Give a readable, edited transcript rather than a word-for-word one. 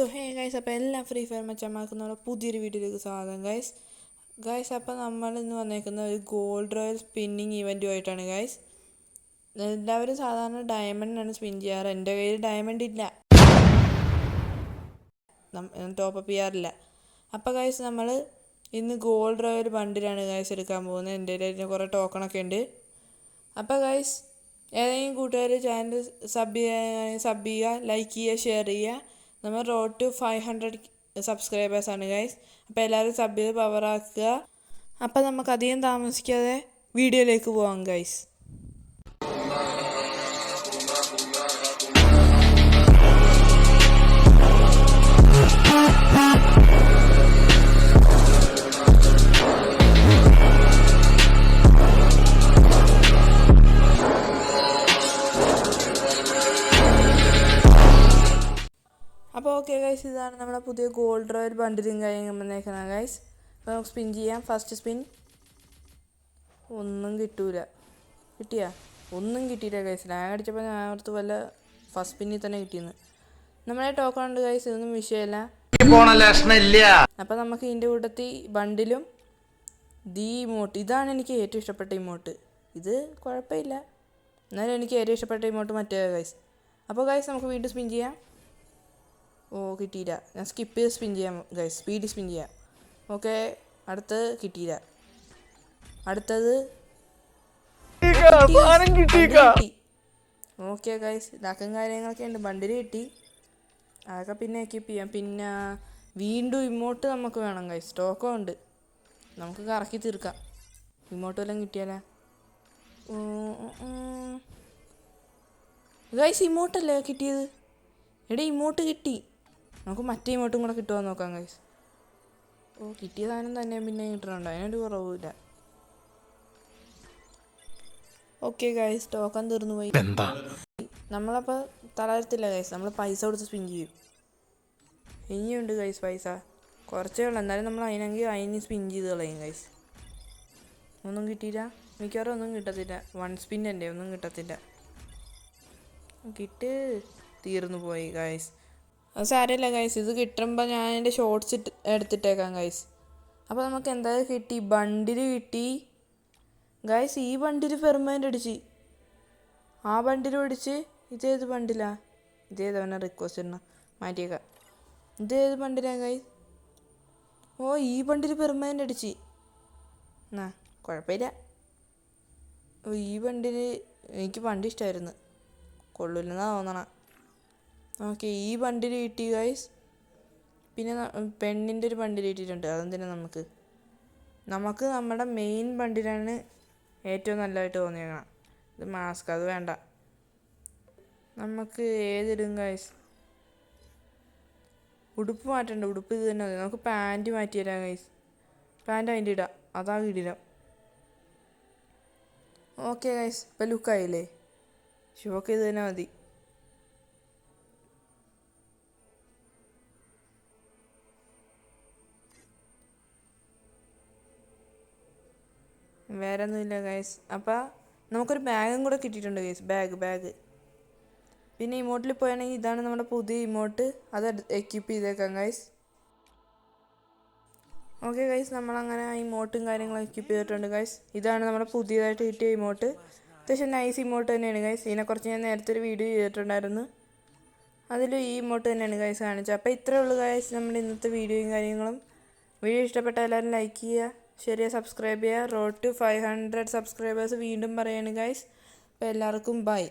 So hey guys, അപ്പോൾ എല്ലാ free fire മച്ചന്മാർക്കുന്നുള്ള പുതിയൊരു വീഡിയോയിലേക്ക് സ്വാഗതം ഗൈസ്. അപ്പോൾ നമ്മൾ ഇന്ന് വന്നേക്കുന്ന ഒരു ഗോൾഡ് റോയൽ സ്പിന്നിങ് ഇവൻറ്റുമായിട്ടാണ് ഗൈസ്. എല്ലാവരും സാധാരണ ഡയമണ്ടാണ് സ്പിൻ ചെയ്യാറ്. എൻ്റെ കയ്യിൽ ഡയമണ്ട് ഇല്ല, ടോപ്പപ്പ് ചെയ്യാറില്ല. അപ്പോൾ ഗൈസ് നമ്മൾ ഇന്ന് ഗോൾഡ് റോയൽ ബണ്ടിലാണ് ഗൈസ് എടുക്കാൻ പോകുന്നത്. എൻ്റെ കയ്യിൽ കുറേ ടോക്കണൊക്കെ ഉണ്ട്. അപ്പോൾ ഗൈസ്, ഏതെങ്കിലും കൂട്ടുകാർ ചാനൽ സബ് ചെയ്യുക, ലൈക്ക് ചെയ്യുക, ഷെയർ ചെയ്യുക. നമ്മൾ റോഡ് ടു 500 സബ്സ്ക്രൈബേഴ്സാണ് ഗൈസ്. അപ്പോൾ എല്ലാവരും സബ് ചെയ്ത് പവറാക്കുക. അപ്പോൾ നമുക്ക് അധികം താമസിക്കാതെ വീഡിയോയിലേക്ക് പോകാം ഗൈസ്. അപ്പോൾ ഓക്കെ ഗൈസ്, ഇതാണ് നമ്മുടെ പുതിയ ഗോൾഡ് റോയൽ ബണ്ടിലും കാര്യങ്ങൾ വന്നേക്കുന്നത് ഗൈസ്. അപ്പോൾ നമുക്ക് സ്പിൻ ചെയ്യാം. ഫസ്റ്റ് സ്പിൻ ഒന്നും കിട്ടൂല. ഒന്നും കിട്ടിയില്ല ഗൈസ്. ലാഗ് അടിച്ചപ്പോൾ ഞാൻ ഓർത്ത് വല്ല ഫസ്റ്റ് സ്പിന്നിൽ തന്നെ കിട്ടിയെന്ന്. നമ്മളെ ടോക്കൺ ഉണ്ട് ഗൈസ്, ഇതൊന്നും വിഷയമല്ല. അപ്പോൾ നമുക്ക് ഇതിൻ്റെ കൂട്ടത്തിൽ ബണ്ടിലും ഇമോട്ട്, ഇതാണ് എനിക്ക് ഏറ്റവും ഇഷ്ടപ്പെട്ട ഇമോട്ട്. ഇത് കുഴപ്പമില്ല, എന്നാലും എനിക്ക് ഏറ്റവും ഇഷ്ടപ്പെട്ട ഇമോട്ട് മറ്റേ ഗൈസ്. അപ്പോൾ ഗൈസ് നമുക്ക് വീണ്ടും സ്പിൻ ചെയ്യാം. കിട്ടിയില്ല. ഞാൻ സ്കിപ്പ് ചെയ്ത് സ്പിൻ ചെയ്യാം ഗൈസ്, സ്പീഡ് സ്പിൻ ചെയ്യാം. ഓക്കെ, അടുത്തത് കിട്ടിയില്ല. അടുത്തത് ഓക്കെ ഗൈസ്, ഇതാക്കും കാര്യങ്ങളൊക്കെ ഉണ്ട്. ബണ്ടിൽ കിട്ടി, അതൊക്കെ പിന്നെ എക്യൂപ്പ് ചെയ്യാം. പിന്നെ വീണ്ടും ഇമോട്ട് നമുക്ക് വേണം ഗൈസ്. സ്റ്റോക്കും ഉണ്ട്, നമുക്ക് കറക്കി തീർക്കാം. ഇമോട്ട് വല്ലതും കിട്ടിയാലേ ഗൈസ്. ഇമോട്ടല്ലേ കിട്ടിയത്? ഇമോട്ട് കിട്ടി. നമുക്ക് മറ്റേ ഇമോട്ടും കൂടെ കിട്ടുമോ നോക്കാം ഗൈസ്. കിട്ടിയ സാധനം തന്നെ പിന്നെ കിട്ടണുണ്ടോ, അതിനൊരു കുറവില്ല. ഓക്കെ ഗൈസ്, ടോക്കൺ തീർന്നു പോയി. നമ്മളപ്പോൾ തളരത്തില്ല ഗൈസ്, നമ്മൾ പൈസ കൊടുത്ത് സ്പിൻ ചെയ്യും. ഇനിയുണ്ട് ഗൈസ് പൈസ, കുറച്ചേ ഉള്ളൂ. എന്നാലും നമ്മൾ അതിന് സ്പിൻ ചെയ്ത് കളയും ഗൈസ്. ഒന്നും കിട്ടിയില്ല, മിക്കവാറും ഒന്നും കിട്ടത്തില്ല. 1 സ്പിൻ എൻ്റെ ഒന്നും കിട്ടത്തില്ല. തീർന്നു പോയി ഗൈസ്. അത് സാരമില്ല ഗൈസ്, ഇത് കിട്ടുമ്പോൾ ഞാൻ എൻ്റെ ഷോർട്സ് എടുത്തിട്ടേക്കാം ഗൈസ്. അപ്പോൾ നമുക്ക് എന്തായാലും കിട്ടി, ബണ്ടിൽ കിട്ടി ഗൈസ്. ഈ ബണ്ടിൽ പെർമനൻ്റ് അടിച്ച്, ആ ബണ്ടിൽ അടിച്ച്. ഇതേത് ബണ്ടിലാ? ഇതേതവനെ റിക്വസ്റ്റ് ഇടണം, മാറ്റിയേക്കാം. ഇതേത് ബണ്ടിലാണ് ഗൈസ്? ഈ ബണ്ടിൽ പെർമനൻ്റ് അടിച്ച്. കുഴപ്പമില്ല. ഈ ബണ്ടിൽ എനിക്ക് ബണ്ട് ഇഷ്ടമായിരുന്നു, കൊള്ളില്ലെന്നാണ് തോന്നണം. ഓക്കെ, ഈ ബണ്ടിൽ കിട്ടി ഗൈസ്. പിന്നെ പെണ്ണിൻ്റെ ഒരു ബണ്ടിൽ കിട്ടിയിട്ടുണ്ട്. അതെന്തിനാ നമുക്ക് നമ്മുടെ മെയിൻ ബണ്ടിലാണ് ഏറ്റവും നല്ലതായിട്ട് തോന്നിയേക്കണം. ഇത് മാസ്ക്, അത് വേണ്ട. നമുക്ക് ഏതിടും ഗൈസ്? ഉടുപ്പ് മാറ്റണ്ട, ഉടുപ്പ് ഇത് തന്നെ മതി. നമുക്ക് പാൻറ്റ് മാറ്റി തരാം ഗൈസ്. പാൻറ്റ് അതിൻ്റെ ഇടാം, അതാ കിടിലം. ഓക്കെ ഗൈസ്, ഇപ്പം ലുക്കായില്ലേ? ഷോക്ക് ഇത് തന്നെ മതി. വേറെ ഒന്നുമില്ല ഗൈസ്. അപ്പോൾ നമുക്കൊരു ബാഗും കൂടെ കിട്ടിയിട്ടുണ്ട് ഗൈസ്. ബാഗ്. പിന്നെ ഇമോട്ടിൽ പോയാണെങ്കിൽ ഇതാണ് നമ്മുടെ പുതിയ ഇമോട്ട്, അത് എക്യൂപ്പ് ചെയ്തേക്കാം ഗൈസ്. ഓക്കെ ഗൈസ്, നമ്മളങ്ങനെ ഇമോട്ടും കാര്യങ്ങളും എക്യൂപ്പ് ചെയ്തിട്ടുണ്ട് ഗൈസ്. ഇതാണ് നമ്മുടെ പുതിയതായിട്ട് കിട്ടിയ ഇമോട്ട്. അത്യാവശ്യം നൈസ് ഇമോട്ട് തന്നെയാണ് ഗൈസ്. ഇതിനെക്കുറിച്ച് ഞാൻ നേരത്തെ ഒരു വീഡിയോ ചെയ്തിട്ടുണ്ടായിരുന്നു, അതിൽ ഈ ഇമോട്ട് തന്നെയാണ് ഗൈസ് കാണിച്ചത്. അപ്പോൾ ഇത്രയേ ഉള്ളൂ ഗൈസ് നമ്മുടെ ഇന്നത്തെ വീഡിയോയും കാര്യങ്ങളും. വീഡിയോ ഇഷ്ടപ്പെട്ട എല്ലാവരും ലൈക്ക് ചെയ്യുക, ശരിയാ സബ്സ്ക്രൈബ് ചെയ്യുക. റോഡ് ടു 500 സബ്സ്ക്രൈബേഴ്സ് വീണ്ടും പറയാണ് ഗൈസ്. അപ്പോൾ എല്ലാവർക്കും ബൈ.